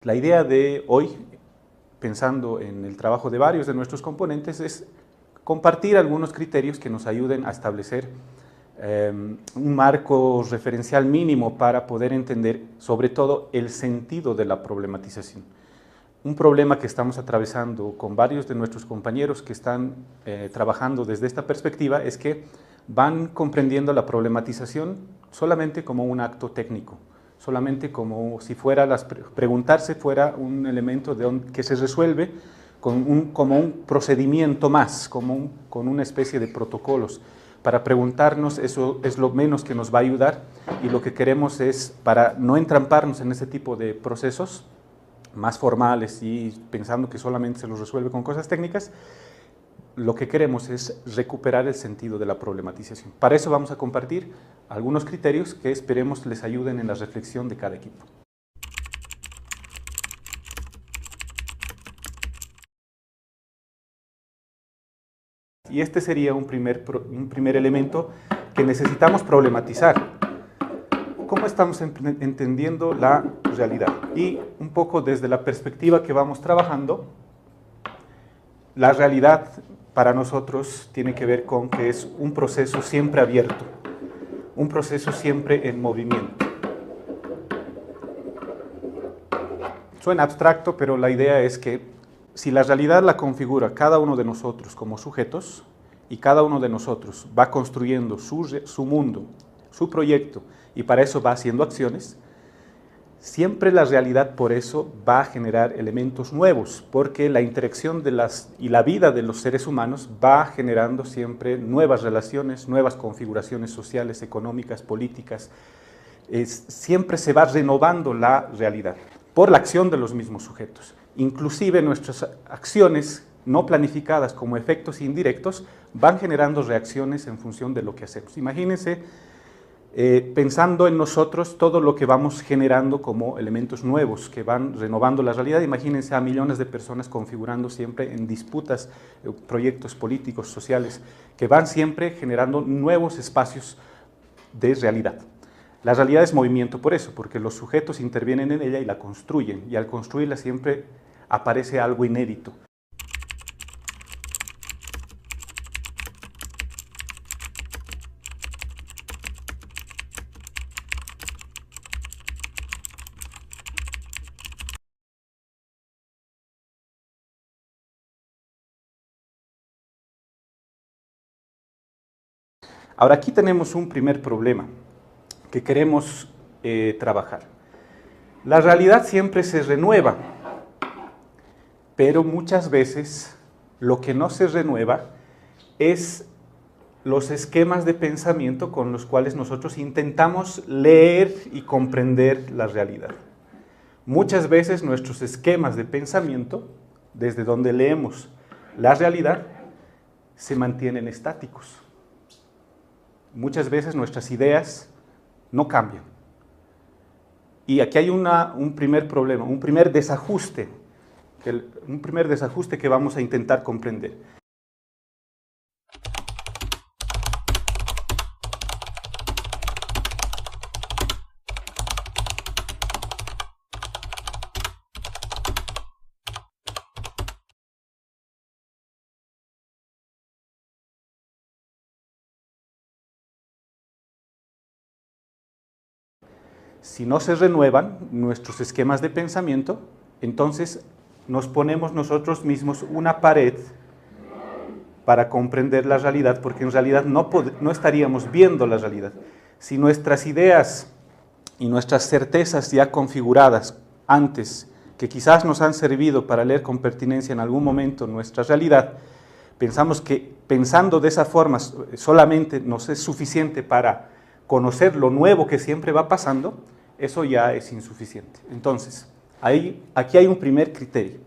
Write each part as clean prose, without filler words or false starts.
La idea de hoy, pensando en el trabajo de varios de nuestros componentes, es compartir algunos criterios que nos ayuden a establecer un marco referencial mínimo para poder entender, sobre todo, el sentido de la problematización. Un problema que estamos atravesando con varios de nuestros compañeros que están trabajando desde esta perspectiva es que van comprendiendo la problematización solamente como un acto técnico, solamente como si fuera preguntarse fuera un elemento que se resuelve como un procedimiento más, con una especie de protocolos. Para preguntarnos, eso es lo menos que nos va a ayudar, y lo que queremos es, para no entramparnos en ese tipo de procesos más formales y pensando que solamente se los resuelve con cosas técnicas, lo que queremos es recuperar el sentido de la problematización. Para eso vamos a compartir algunos criterios que esperemos les ayuden en la reflexión de cada equipo. Y este sería un primer elemento que necesitamos problematizar. ¿Cómo estamos entendiendo la realidad? Y un poco desde la perspectiva que vamos trabajando, la realidad para nosotros tiene que ver con que es un proceso siempre abierto, un proceso siempre en movimiento. Suena abstracto, pero la idea es que si la realidad la configura cada uno de nosotros como sujetos, y cada uno de nosotros va construyendo su mundo, su proyecto, y para eso va haciendo acciones, siempre la realidad por eso va a generar elementos nuevos, porque la interacción y la vida de los seres humanos va generando siempre nuevas relaciones, nuevas configuraciones sociales, económicas, políticas. Siempre se va renovando la realidad por la acción de los mismos sujetos. Inclusive nuestras acciones no planificadas como efectos indirectos van generando reacciones en función de lo que hacemos. Imagínense, pensando en nosotros todo lo que vamos generando como elementos nuevos que van renovando la realidad. Imagínense a millones de personas configurando siempre en disputas, proyectos políticos, sociales, que van siempre generando nuevos espacios de realidad. La realidad es movimiento por eso, porque los sujetos intervienen en ella y la construyen, y al construirla siempre aparece algo inédito. Ahora, aquí tenemos un primer problema que queremos trabajar. La realidad siempre se renueva, pero muchas veces lo que no se renueva es los esquemas de pensamiento con los cuales nosotros intentamos leer y comprender la realidad. Muchas veces nuestros esquemas de pensamiento, desde donde leemos la realidad, se mantienen estáticos. Muchas veces nuestras ideas no cambian. Y aquí hay un primer problema, un primer desajuste que vamos a intentar comprender. Si no se renuevan nuestros esquemas de pensamiento, entonces nos ponemos nosotros mismos una pared para comprender la realidad, porque en realidad no estaríamos viendo la realidad. Si nuestras ideas y nuestras certezas ya configuradas antes, que quizás nos han servido para leer con pertinencia en algún momento nuestra realidad, pensamos que pensando de esa forma solamente nos es suficiente para conocer lo nuevo que siempre va pasando, eso ya es insuficiente. Entonces, aquí hay un primer criterio.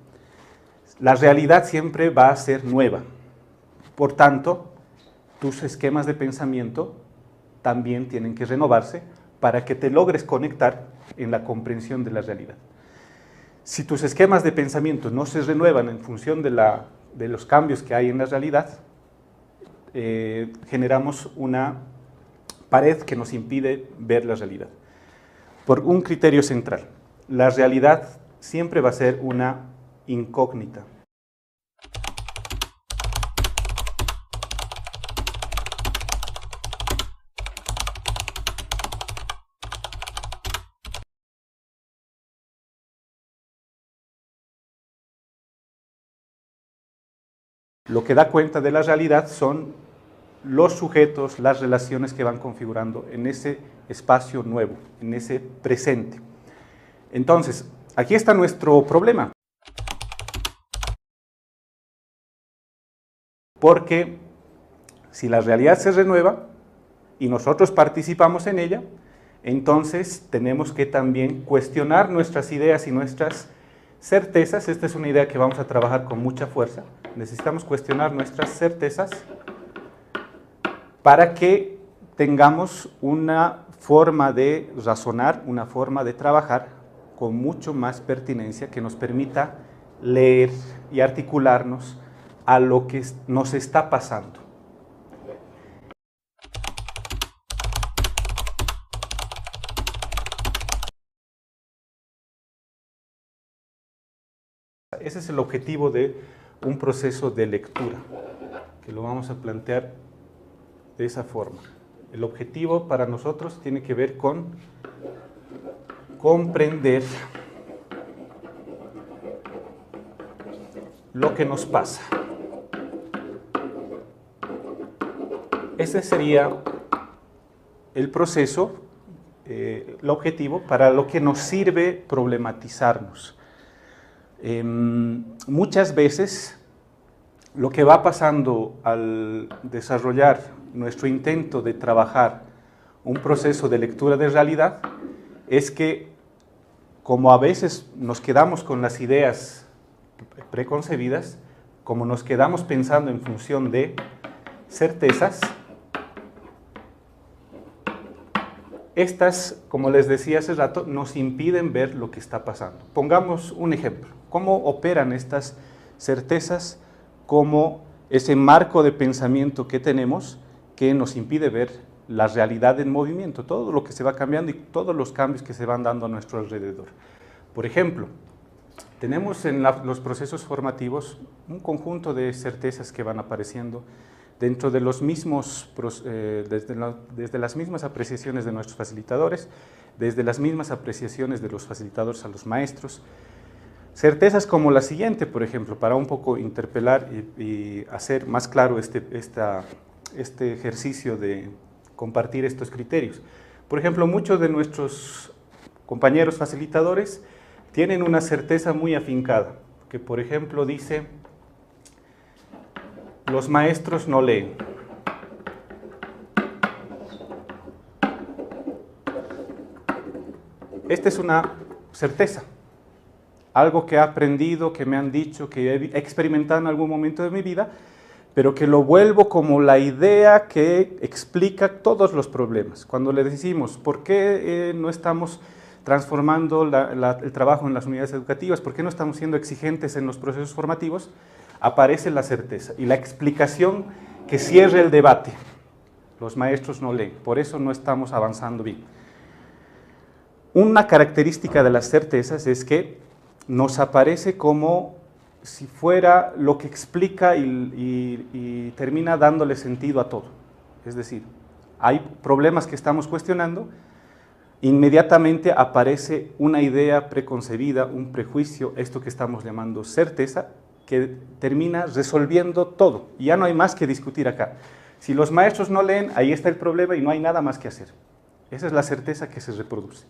La realidad siempre va a ser nueva. Por tanto, tus esquemas de pensamiento también tienen que renovarse para que te logres conectar en la comprensión de la realidad. Si tus esquemas de pensamiento no se renuevan en función de los cambios que hay en la realidad, generamos una pared que nos impide ver la realidad. Por un criterio central, la realidad siempre va a ser una incógnita. Lo que da cuenta de la realidad son los sujetos, las relaciones que van configurando en ese espacio nuevo, en ese presente. Entonces, aquí está nuestro problema. Porque si la realidad se renueva y nosotros participamos en ella, entonces tenemos que también cuestionar nuestras ideas y nuestras certezas. Esta es una idea que vamos a trabajar con mucha fuerza. Necesitamos cuestionar nuestras certezas para que tengamos una forma de razonar, una forma de trabajar con mucho más pertinencia que nos permita leer y articularnos a lo que nos está pasando. Ese es el objetivo de un proceso de lectura, que lo vamos a plantear de esa forma. El objetivo para nosotros tiene que ver con comprender lo que nos pasa. Ese sería el proceso, el objetivo para lo que nos sirve problematizarnos. Muchas veces lo que va pasando al desarrollar nuestro intento de trabajar un proceso de lectura de realidad es que, como a veces nos quedamos con las ideas preconcebidas, como nos quedamos pensando en función de certezas, estas, como les decía hace rato, nos impiden ver lo que está pasando. Pongamos un ejemplo. ¿Cómo operan estas certezas como ese marco de pensamiento que tenemos que nos impide ver la realidad en movimiento, todo lo que se va cambiando y todos los cambios que se van dando a nuestro alrededor? Por ejemplo, tenemos en los procesos formativos un conjunto de certezas que van apareciendo dentro de los mismos, desde las mismas apreciaciones de nuestros facilitadores, desde las mismas apreciaciones de los facilitadores a los maestros. Certezas como la siguiente, por ejemplo, para un poco interpelar y hacer más claro este ejercicio de compartir estos criterios. Por ejemplo, muchos de nuestros compañeros facilitadores tienen una certeza muy afincada, que por ejemplo dice: los maestros no leen. Esta es una certeza, algo que he aprendido, que me han dicho, que he experimentado en algún momento de mi vida, pero que lo vuelvo como la idea que explica todos los problemas. Cuando le decimos, ¿por qué no estamos transformando el trabajo en las unidades educativas? ¿Por qué no estamos siendo exigentes en los procesos formativos? Aparece la certeza y la explicación que cierre el debate. Los maestros no leen, por eso no estamos avanzando bien. Una característica de las certezas es que nos aparece como si fuera lo que explica y termina dándole sentido a todo. Es decir, hay problemas que estamos cuestionando, inmediatamente aparece una idea preconcebida, un prejuicio, esto que estamos llamando certeza, que termina resolviendo todo. Y ya no hay más que discutir acá. Si los maestros no leen, ahí está el problema y no hay nada más que hacer. Esa es la certeza que se reproduce.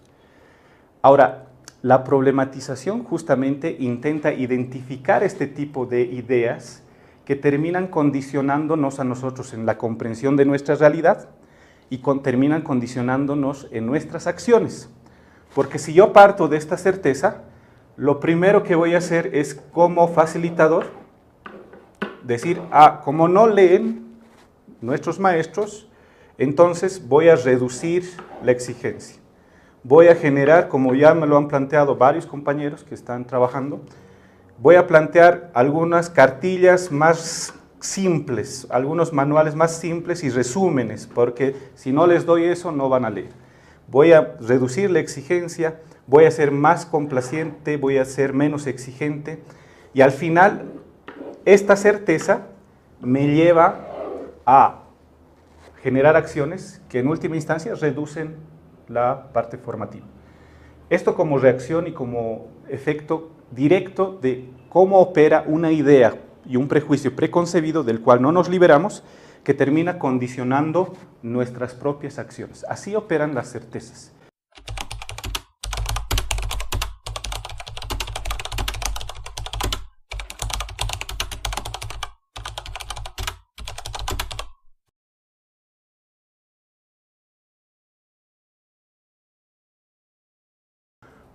Ahora, la problematización justamente intenta identificar este tipo de ideas que terminan condicionándonos a nosotros en la comprensión de nuestra realidad y terminan condicionándonos en nuestras acciones. Porque si yo parto de esta certeza, lo primero que voy a hacer es, como facilitador, decir: como no leen nuestros maestros, entonces voy a reducir la exigencia. Voy a generar, como ya me lo han planteado varios compañeros que están trabajando, voy a plantear algunas cartillas más simples, algunos manuales más simples y resúmenes, porque si no les doy eso no van a leer. voy a reducir la exigencia, voy a ser más complaciente, voy a ser menos exigente, y al final esta certeza me lleva a generar acciones que en última instancia reducen la parte formativa. Esto como reacción y como efecto directo de cómo opera una idea y un prejuicio preconcebido del cual no nos liberamos, que termina condicionando nuestras propias acciones. Así operan las certezas.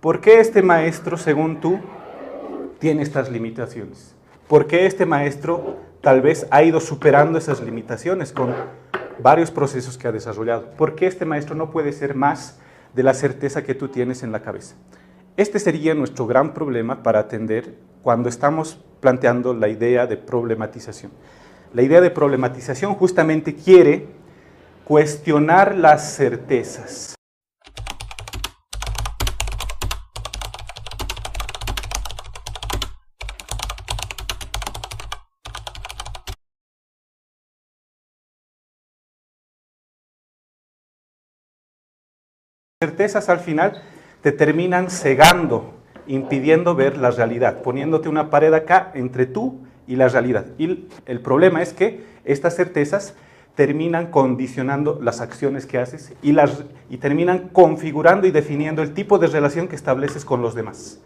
¿Por qué este maestro, según tú, tiene estas limitaciones? ¿Por qué este maestro tal vez ha ido superando esas limitaciones con varios procesos que ha desarrollado? ¿Por qué este maestro no puede ser más de la certeza que tú tienes en la cabeza? Este sería nuestro gran problema para atender cuando estamos planteando la idea de problematización. La idea de problematización justamente quiere cuestionar las certezas. Las certezas al final te terminan cegando, impidiendo ver la realidad, poniéndote una pared acá entre tú y la realidad. Y el problema es que estas certezas terminan condicionando las acciones que haces y terminan configurando y definiendo el tipo de relación que estableces con los demás.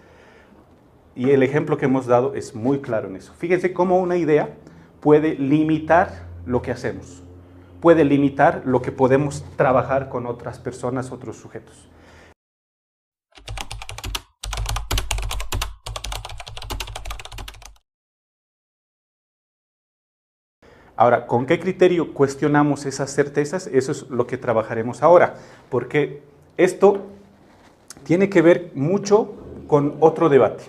Y el ejemplo que hemos dado es muy claro en eso. Fíjense cómo una idea puede limitar lo que hacemos. Puede limitar lo que podemos trabajar con otras personas, otros sujetos. Ahora, ¿con qué criterio cuestionamos esas certezas? Eso es lo que trabajaremos ahora, porque esto tiene que ver mucho con otro debate.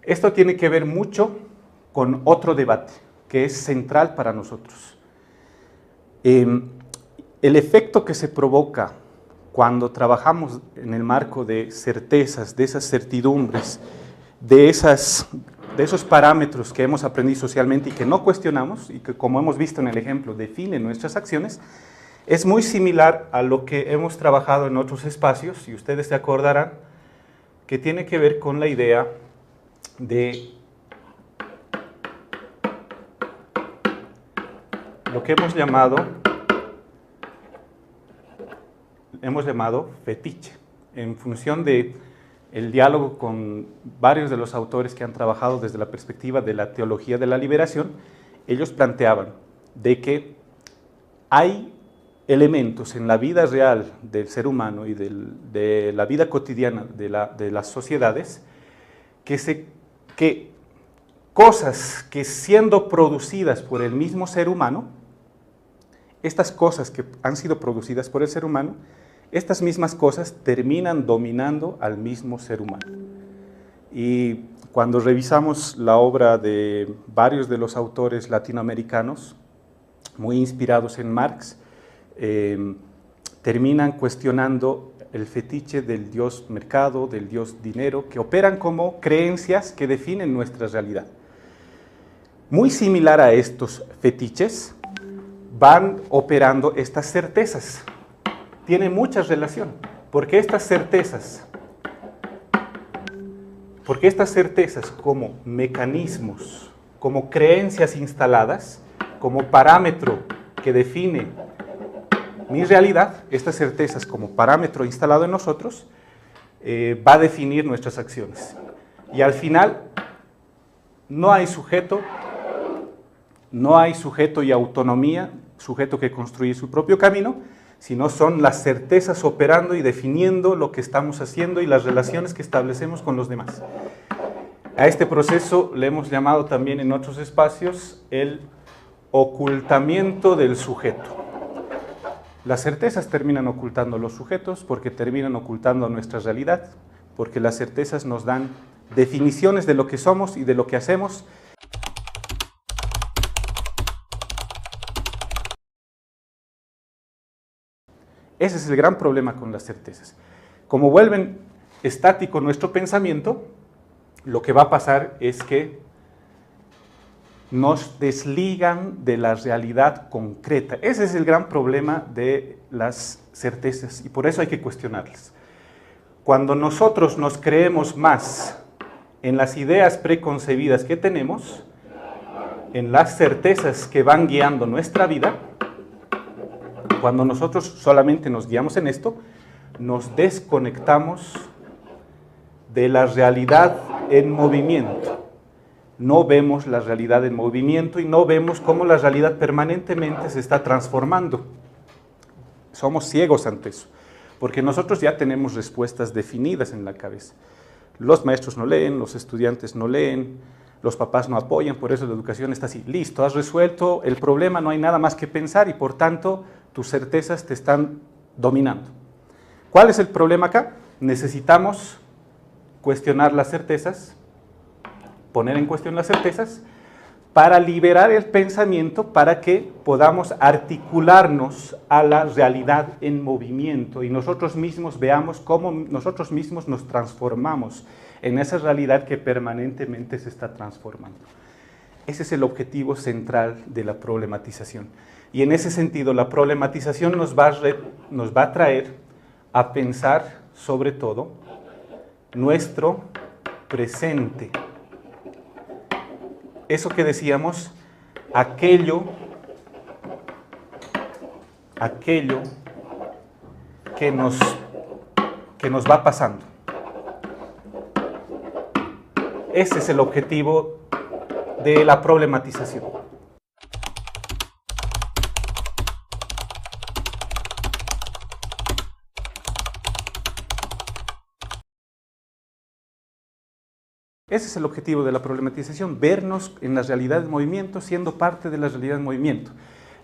Esto tiene que ver mucho con otro debate que es central para nosotros. El efecto que se provoca cuando trabajamos en el marco de certezas, de esas certidumbres, de esos parámetros que hemos aprendido socialmente y que no cuestionamos y que, como hemos visto en el ejemplo, definen nuestras acciones, es muy similar a lo que hemos trabajado en otros espacios, y ustedes se acordarán, que tiene que ver con la idea de lo que hemos llamado fetiche, en función de el diálogo con varios de los autores que han trabajado desde la perspectiva de la teología de la liberación. Ellos planteaban de que hay elementos en la vida real del ser humano y de la vida cotidiana de las sociedades que cosas que, siendo producidas por el mismo ser humano, estas cosas que han sido producidas por el ser humano, estas mismas cosas terminan dominando al mismo ser humano. Y cuando revisamos la obra de varios de los autores latinoamericanos, muy inspirados en Marx, terminan cuestionando el fetiche del dios mercado, del dios dinero, que operan como creencias que definen nuestra realidad. Muy similar a estos fetiches, van operando estas certezas. Tiene mucha relación, porque estas certezas como mecanismos, como creencias instaladas, como parámetro que define mi realidad, estas certezas como parámetro instalado en nosotros, va a definir nuestras acciones. Y al final, no hay sujeto y autonomía, sujeto que construye su propio camino, sino son las certezas operando y definiendo lo que estamos haciendo y las relaciones que establecemos con los demás. A este proceso le hemos llamado también en otros espacios el ocultamiento del sujeto. Las certezas terminan ocultando los sujetos porque terminan ocultando nuestra realidad, porque las certezas nos dan definiciones de lo que somos y de lo que hacemos, Ese es el gran problema con las certezas. Como vuelven estático nuestro pensamiento, lo que va a pasar es que nos desligan de la realidad concreta. Ese es el gran problema de las certezas y por eso hay que cuestionarlas. Cuando nosotros nos creemos más en las ideas preconcebidas que tenemos, en las certezas que van guiando nuestra vida, cuando nosotros solamente nos guiamos en esto, nos desconectamos de la realidad en movimiento. No vemos la realidad en movimiento y no vemos cómo la realidad permanentemente se está transformando. Somos ciegos ante eso, porque nosotros ya tenemos respuestas definidas en la cabeza. Los maestros no leen, los estudiantes no leen, los papás no apoyan, por eso la educación está así. Listo, has resuelto el problema, no hay nada más que pensar y por tanto tus certezas te están dominando. ¿Cuál es el problema acá? Necesitamos cuestionar las certezas, poner en cuestión las certezas, para liberar el pensamiento, para que podamos articularnos a la realidad en movimiento y nosotros mismos veamos cómo nosotros mismos nos transformamos en esa realidad que permanentemente se está transformando. Ese es el objetivo central de la problematización. Y en ese sentido, la problematización nos va a traer a pensar, sobre todo, nuestro presente. Eso que decíamos, aquello que nos va pasando. Ese es el objetivo de la problematización. Ese es el objetivo de la problematización, vernos en la realidad del movimiento, siendo parte de la realidad del movimiento.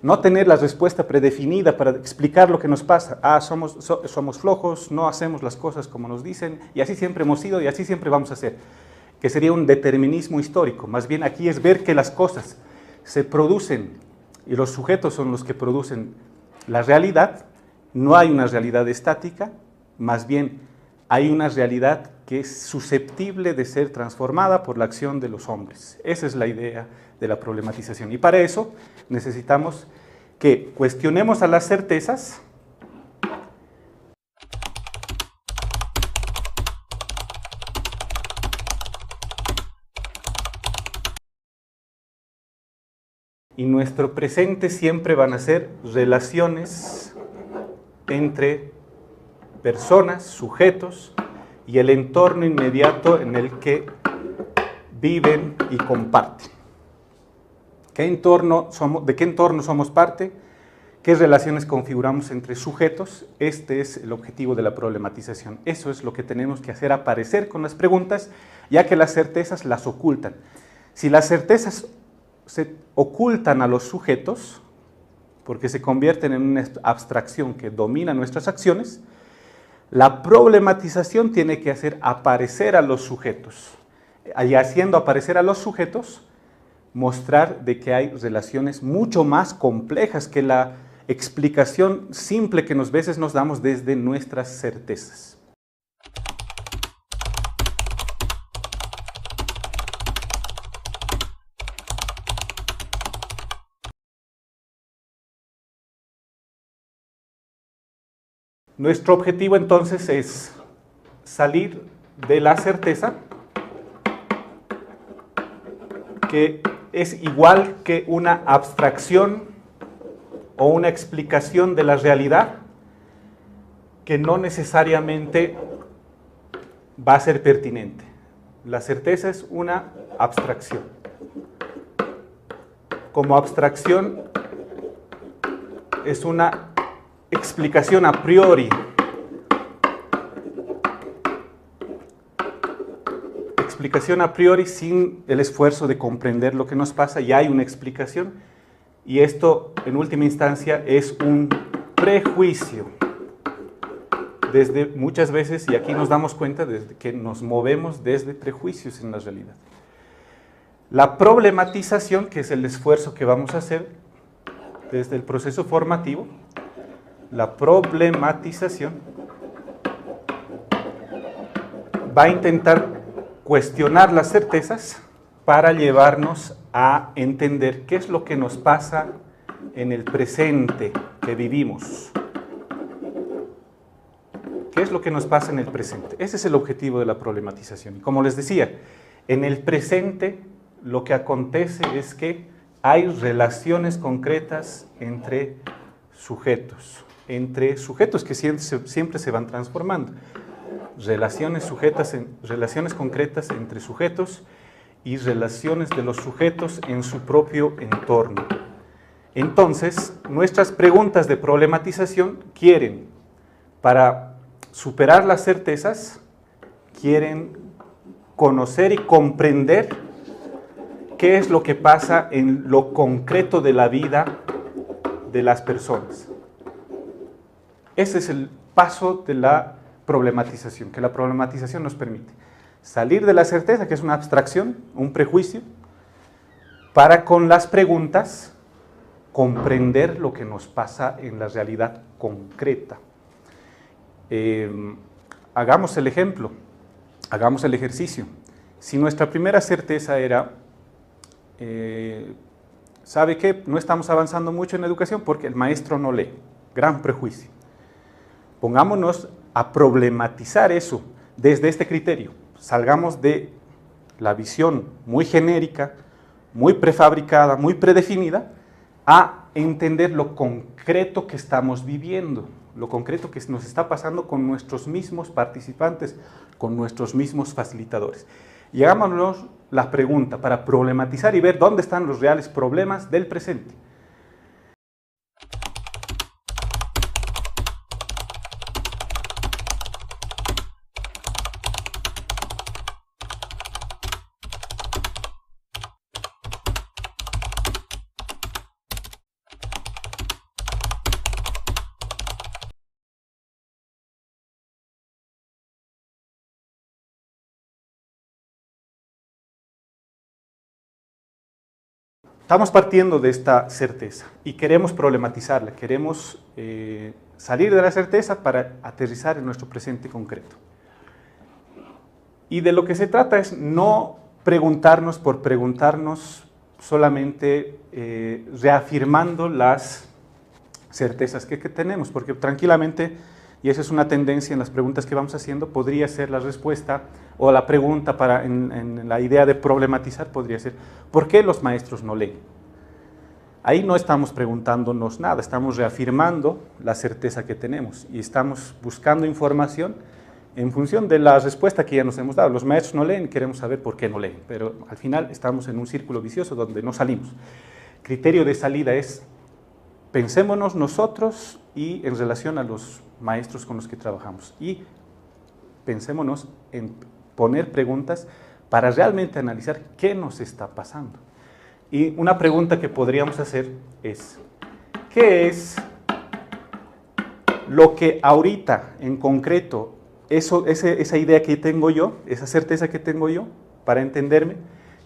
No tener la respuesta predefinida para explicar lo que nos pasa. Somos flojos, no hacemos las cosas como nos dicen, y así siempre hemos sido y así siempre vamos a ser. Que sería un determinismo histórico. Más bien aquí es ver que las cosas se producen, y los sujetos son los que producen la realidad. No hay una realidad estática, más bien hay una realidad que es susceptible de ser transformada por la acción de los hombres. Esa es la idea de la problematización. Y para eso necesitamos que cuestionemos a las certezas y nuestro presente siempre van a ser relaciones entre personas, sujetos, y el entorno inmediato en el que viven y comparten. ¿De qué entorno somos parte? ¿Qué relaciones configuramos entre sujetos? Este es el objetivo de la problematización. Eso es lo que tenemos que hacer aparecer con las preguntas, ya que las certezas las ocultan. Si las certezas se ocultan a los sujetos, porque se convierten en una abstracción que domina nuestras acciones, la problematización tiene que hacer aparecer a los sujetos. Y haciendo aparecer a los sujetos, mostrar de que hay relaciones mucho más complejas que la explicación simple que a veces nos damos desde nuestras certezas. Nuestro objetivo entonces es salir de la certeza, que es igual que una abstracción o una explicación de la realidad que no necesariamente va a ser pertinente. La certeza es una abstracción. Como abstracción es una explicación a priori. Explicación a priori sin el esfuerzo de comprender lo que nos pasa, ya hay una explicación y esto en última instancia es un prejuicio. Desde muchas veces, y aquí nos damos cuenta de que nos movemos desde prejuicios en la realidad. La problematización, que es el esfuerzo que vamos a hacer desde el proceso formativo, La problematización va a intentar cuestionar las certezas para llevarnos a entender qué es lo que nos pasa en el presente que vivimos. ¿Qué es lo que nos pasa en el presente? Ese es el objetivo de la problematización. Y como les decía, en el presente lo que acontece es que hay relaciones concretas entre sujetos que siempre se van transformando. Relaciones concretas entre sujetos y relaciones de los sujetos en su propio entorno. Entonces, nuestras preguntas de problematización quieren, para superar las certezas, quieren conocer y comprender qué es lo que pasa en lo concreto de la vida de las personas. Ese es el paso de la problematización, que la problematización nos permite salir de la certeza, que es una abstracción, un prejuicio, para con las preguntas comprender lo que nos pasa en la realidad concreta. Hagamos el ejemplo, hagamos el ejercicio. Si nuestra primera certeza era, ¿sabe qué? No estamos avanzando mucho en la educación porque el maestro no lee. Gran prejuicio. Pongámonos a problematizar eso desde este criterio. Salgamos de la visión muy genérica, muy prefabricada, muy predefinida, a entender lo concreto que estamos viviendo, lo concreto que nos está pasando con nuestros mismos participantes, con nuestros mismos facilitadores. Y hagámonos la pregunta para problematizar y ver dónde están los reales problemas del presente. Estamos partiendo de esta certeza y queremos problematizarla, queremos salir de la certeza para aterrizar en nuestro presente concreto. Y de lo que se trata es no preguntarnos por preguntarnos, solamente reafirmando las certezas que tenemos, porque tranquilamente, y esa es una tendencia en las preguntas que vamos haciendo, podría ser la respuesta o la pregunta en la idea de problematizar podría ser, ¿por qué los maestros no leen? Ahí no estamos preguntándonos nada, estamos reafirmando la certeza que tenemos y estamos buscando información en función de la respuesta que ya nos hemos dado. Los maestros no leen, queremos saber por qué no leen, pero al final estamos en un círculo vicioso donde no salimos. Criterio de salida es, pensémonos nosotros y en relación a los maestros con los que trabajamos y pensémonos en poner preguntas para realmente analizar qué nos está pasando. Y una pregunta que podríamos hacer es, ¿qué es lo que ahorita en concreto, esa idea que tengo yo, esa certeza que tengo yo, para entenderme,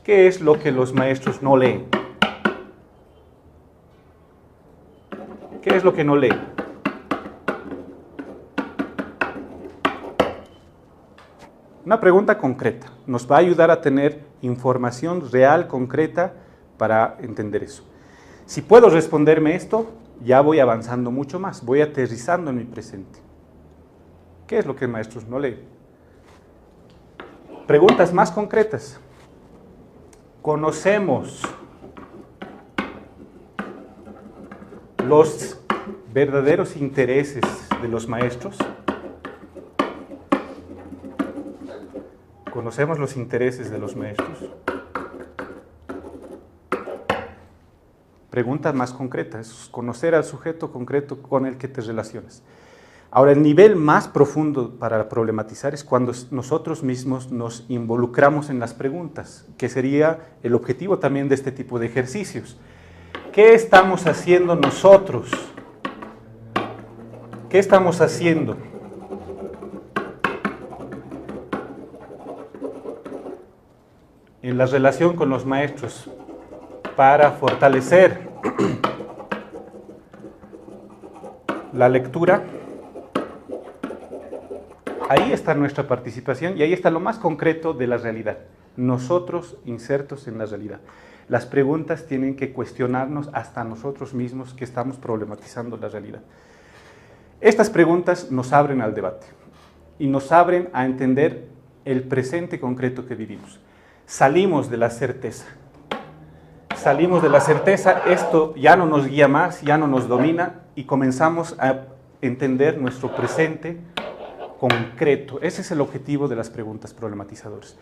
qué es lo que los maestros no leen? ¿Qué es lo que no leen? Una pregunta concreta, nos va a ayudar a tener información real, concreta, para entender eso. Si puedo responderme esto, ya voy avanzando mucho más, voy aterrizando en mi presente. ¿Qué es lo que maestros no leen? Preguntas más concretas. ¿Conocemos los verdaderos intereses de los maestros? ¿Conocemos los intereses de los maestros? Preguntas más concretas, conocer al sujeto concreto con el que te relacionas. Ahora, el nivel más profundo para problematizar es cuando nosotros mismos nos involucramos en las preguntas, que sería el objetivo también de este tipo de ejercicios. ¿Qué estamos haciendo nosotros? ¿Qué estamos haciendo? En la relación con los maestros para fortalecer la lectura, ahí está nuestra participación y ahí está lo más concreto de la realidad. Nosotros insertos en la realidad. Las preguntas tienen que cuestionarnos hasta nosotros mismos que estamos problematizando la realidad. Estas preguntas nos abren al debate y nos abren a entender el presente concreto que vivimos. Salimos de la certeza. Salimos de la certeza, esto ya no nos guía más, ya no nos domina y comenzamos a entender nuestro presente concreto. Ese es el objetivo de las preguntas problematizadoras.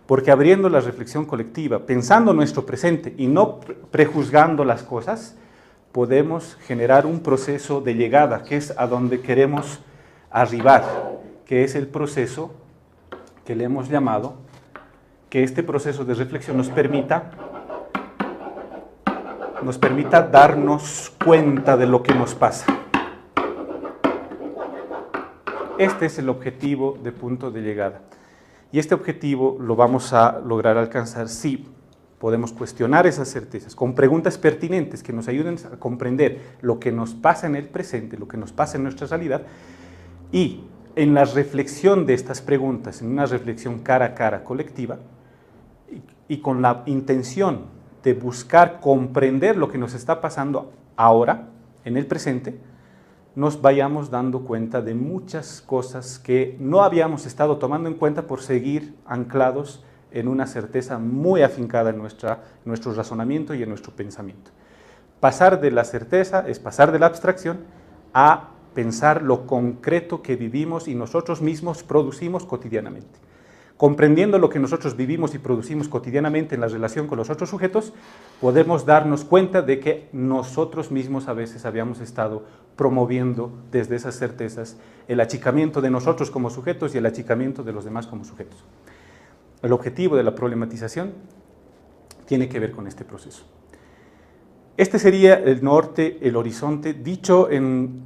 Porque abriendo la reflexión colectiva, pensando nuestro presente y no prejuzgando las cosas, podemos generar un proceso de llegada, que es a donde queremos arribar, que es el proceso que le hemos llamado, que este proceso de reflexión nos permita darnos cuenta de lo que nos pasa. Este es el objetivo de punto de llegada. Y este objetivo lo vamos a lograr alcanzar si podemos cuestionar esas certezas con preguntas pertinentes que nos ayuden a comprender lo que nos pasa en el presente, lo que nos pasa en nuestra realidad, y en la reflexión de estas preguntas, en una reflexión cara a cara colectiva, y con la intención de buscar comprender lo que nos está pasando ahora, en el presente, nos vayamos dando cuenta de muchas cosas que no habíamos estado tomando en cuenta por seguir anclados en una certeza muy afincada en nuestro razonamiento y en nuestro pensamiento. Pasar de la certeza es pasar de la abstracción a pensar lo concreto que vivimos y nosotros mismos producimos cotidianamente. Comprendiendo lo que nosotros vivimos y producimos cotidianamente en la relación con los otros sujetos, podemos darnos cuenta de que nosotros mismos a veces habíamos estado promoviendo desde esas certezas el achicamiento de nosotros como sujetos y el achicamiento de los demás como sujetos. El objetivo de la problematización tiene que ver con este proceso. Este sería el norte, el horizonte, dicho en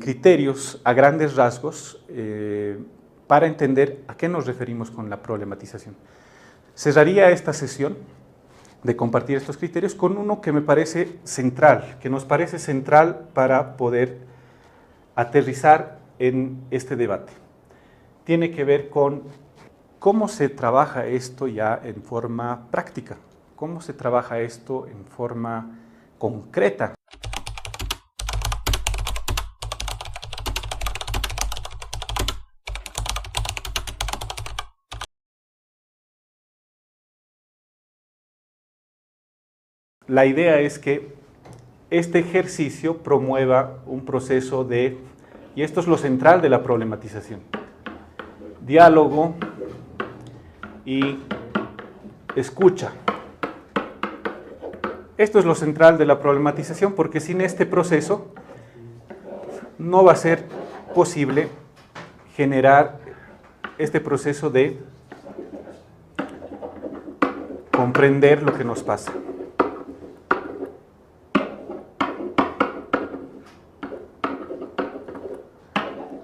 criterios a grandes rasgos, para entender a qué nos referimos con la problematización. Cerraría esta sesión de compartir estos criterios con uno que me parece central, que nos parece central para poder aterrizar en este debate. Tiene que ver con cómo se trabaja esto ya en forma práctica, cómo se trabaja esto en forma concreta. La idea es que este ejercicio promueva un proceso de, y esto es lo central de la problematización, diálogo y escucha. Esto es lo central de la problematización porque sin este proceso no va a ser posible generar este proceso de comprender lo que nos pasa.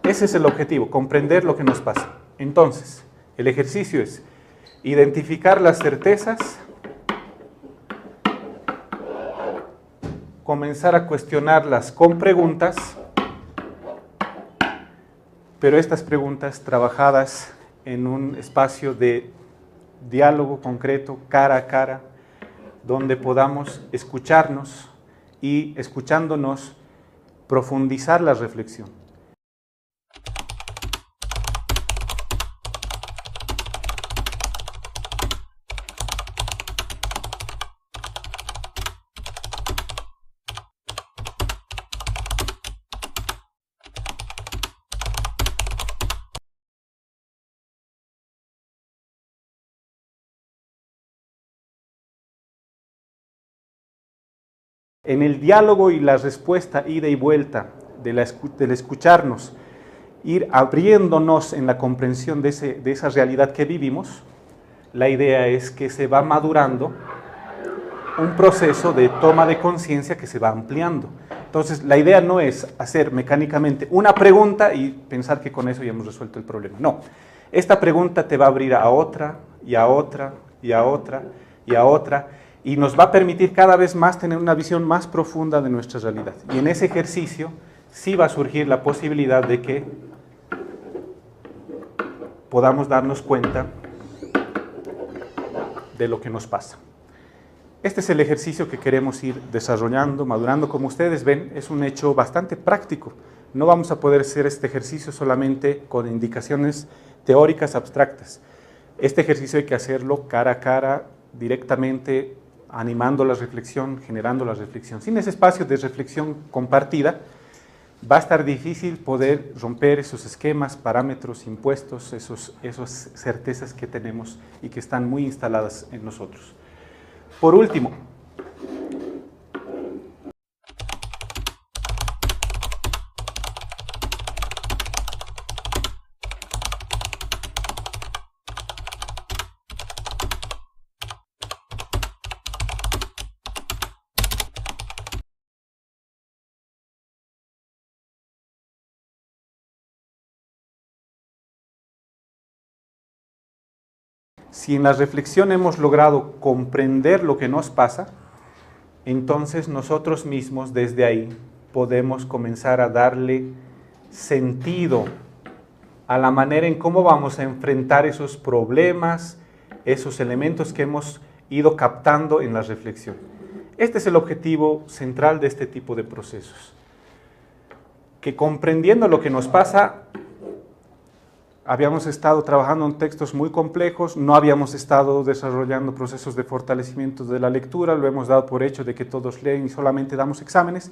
Ese es el objetivo, comprender lo que nos pasa. Entonces, el ejercicio es identificar las certezas, comenzar a cuestionarlas con preguntas, pero estas preguntas trabajadas en un espacio de diálogo concreto, cara a cara, donde podamos escucharnos y, escuchándonos, profundizar la reflexión. En el diálogo y la respuesta, ida y vuelta, del escucharnos, ir abriéndonos en la comprensión de esa realidad que vivimos, la idea es que se va madurando un proceso de toma de conciencia que se va ampliando. Entonces, la idea no es hacer mecánicamente una pregunta y pensar que con eso ya hemos resuelto el problema. No, esta pregunta te va a abrir a otra, y a otra, y a otra, y a otra, y nos va a permitir cada vez más tener una visión más profunda de nuestra realidad. Y en ese ejercicio sí va a surgir la posibilidad de que podamos darnos cuenta de lo que nos pasa. Este es el ejercicio que queremos ir desarrollando, madurando. Como ustedes ven, es un hecho bastante práctico. No vamos a poder hacer este ejercicio solamente con indicaciones teóricas abstractas. Este ejercicio hay que hacerlo cara a cara, directamente, animando la reflexión, generando la reflexión. Sin ese espacio de reflexión compartida, va a estar difícil poder romper esos esquemas, parámetros, impuestos, esas certezas que tenemos y que están muy instaladas en nosotros. Por último, si en la reflexión hemos logrado comprender lo que nos pasa, entonces nosotros mismos desde ahí podemos comenzar a darle sentido a la manera en cómo vamos a enfrentar esos problemas, esos elementos que hemos ido captando en la reflexión. Este es el objetivo central de este tipo de procesos. Que comprendiendo lo que nos pasa, habíamos estado trabajando en textos muy complejos, no habíamos estado desarrollando procesos de fortalecimiento de la lectura, lo hemos dado por hecho de que todos leen y solamente damos exámenes.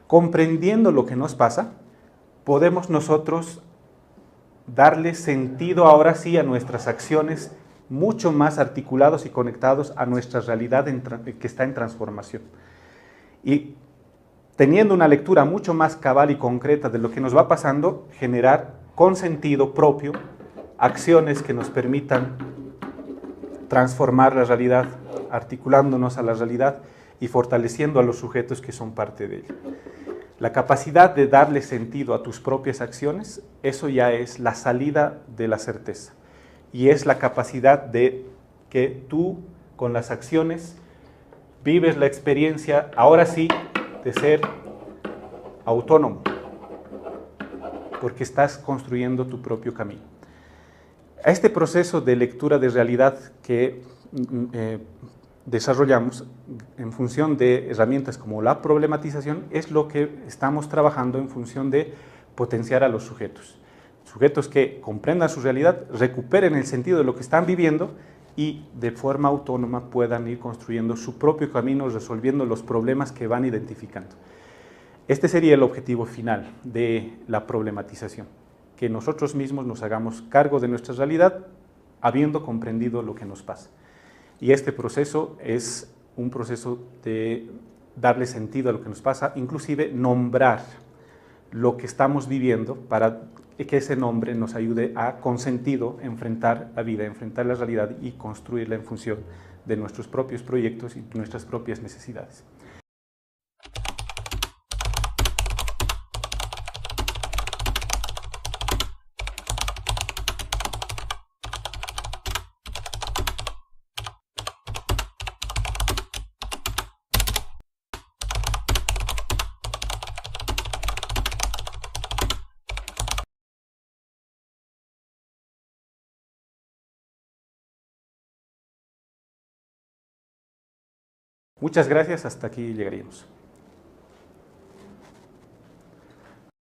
Comprendiendo lo que nos pasa, podemos nosotros darle sentido ahora sí a nuestras acciones mucho más articulados y conectados a nuestra realidad que está en transformación. Y teniendo una lectura mucho más cabal y concreta de lo que nos va pasando, generar con sentido propio acciones que nos permitan transformar la realidad, articulándonos a la realidad y fortaleciendo a los sujetos que son parte de ella. La capacidad de darle sentido a tus propias acciones, eso ya es la salida de la certeza. Y es la capacidad de que tú, con las acciones, vives la experiencia, ahora sí, de ser autónomo, porque estás construyendo tu propio camino. A este proceso de lectura de realidad que desarrollamos en función de herramientas como la problematización es lo que estamos trabajando en función de potenciar a los sujetos. Sujetos que comprendan su realidad, recuperen el sentido de lo que están viviendo y de forma autónoma puedan ir construyendo su propio camino, resolviendo los problemas que van identificando. Este sería el objetivo final de la problematización, que nosotros mismos nos hagamos cargo de nuestra realidad habiendo comprendido lo que nos pasa. Y este proceso es un proceso de darle sentido a lo que nos pasa, inclusive nombrar lo que estamos viviendo para que ese nombre nos ayude a, con sentido, enfrentar la vida, enfrentar la realidad y construirla en función de nuestros propios proyectos y nuestras propias necesidades. Muchas gracias, hasta aquí llegaríamos.